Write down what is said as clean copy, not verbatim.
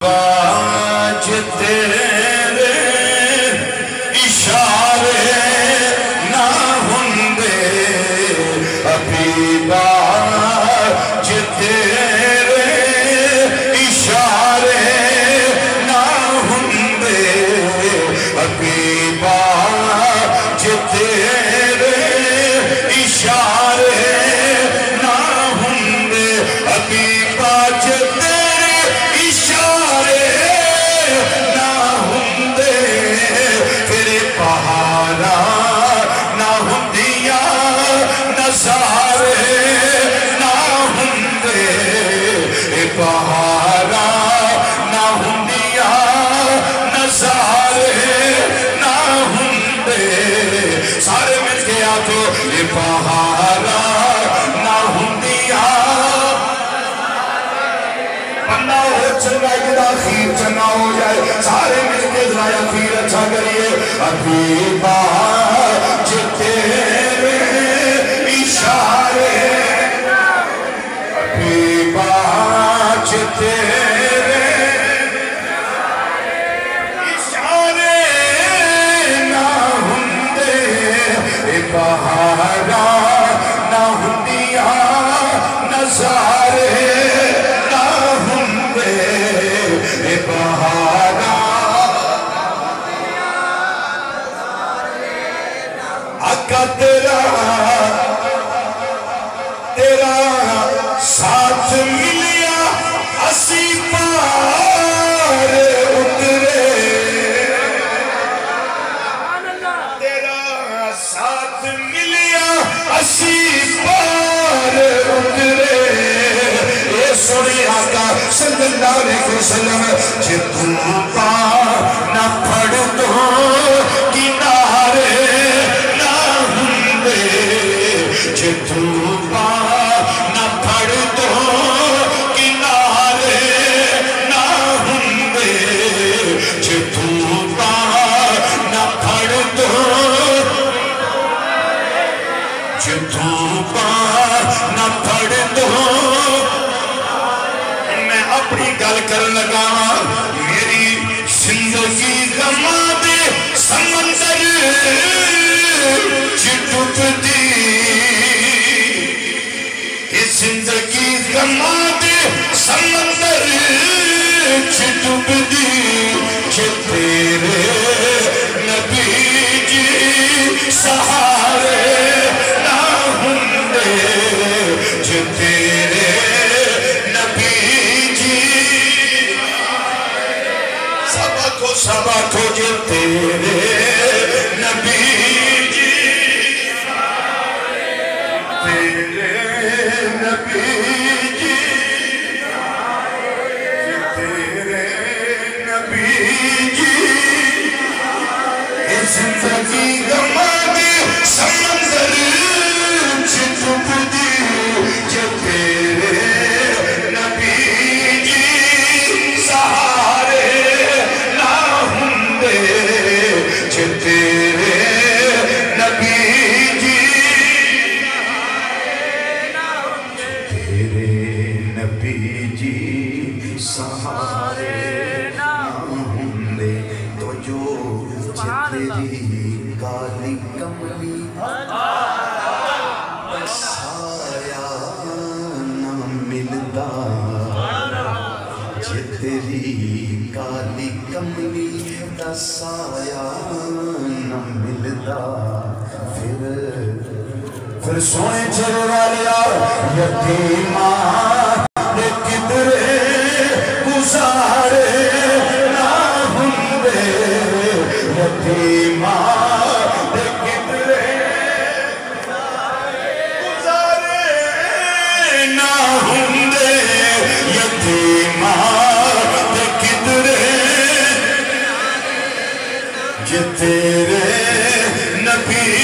باج تیرے اشارے نہ ہوندے ابھی باج تیرے اشارے نہ ہوندے ابھی باج تیرے اشارے نہ ہوندے ابھی باج بہارا نہ ہوندیا نظارے نہ ہوندے سارے مل کے آتو یہ بہارا نہ ہوندیا بندہ ہو چنگا گدا خیر چنگا ہو جائے سارے مل کے درایا خیر اچھا کریے ابھی باج تیرے اشارے ابھی باج تیرے اشارے نہ ہوندے بہارا نہ ہوندیا نظارے نہ ہوندے بہارا آقا تیرا ساتھ ملیا اسی پار اترے تیرا ساتھ ملیا اسی پار اترے اے سوڑی آقا صلی اللہ علیہ وسلم جے تم پار نہ پڑھ دو کنارے نہ ہوندے جے تم پار نہ پڑھ دو کنارے نہ ہوندے جے تم پار نہ پڑھ دو جے تم پار نہ پڑھ دو میں اپنی گل کر لگا میری زندگی غماں دے سمندر ڈوب دی زندگی غماں دے سمندر ڈوب دی کہ تیرے نبی جی سہارے نہ ہوندے کہ تیرے نبی جی سبق ہو جو تیرے نبی جی تیرے نبی جی تیرے نبی جی زندگی غماں دے سمندر ڈوب دی کہ تیرے نبی جی سہارے نہ ہوندے کہ تیرے نبی جی نبی جی سہارے نہ ہوندے تو جو تیری کالی کملی سایہ نہ ملدا جے تیری کالی کملی دا سایہ نہ ملدا پھر سونے چلے والیا یتیماں دے کدرے گزارے نہ ہوندے یتیماں دے کدرے گزارے نہ ہوندے یتیماں دے کدرے جے تیرے نبی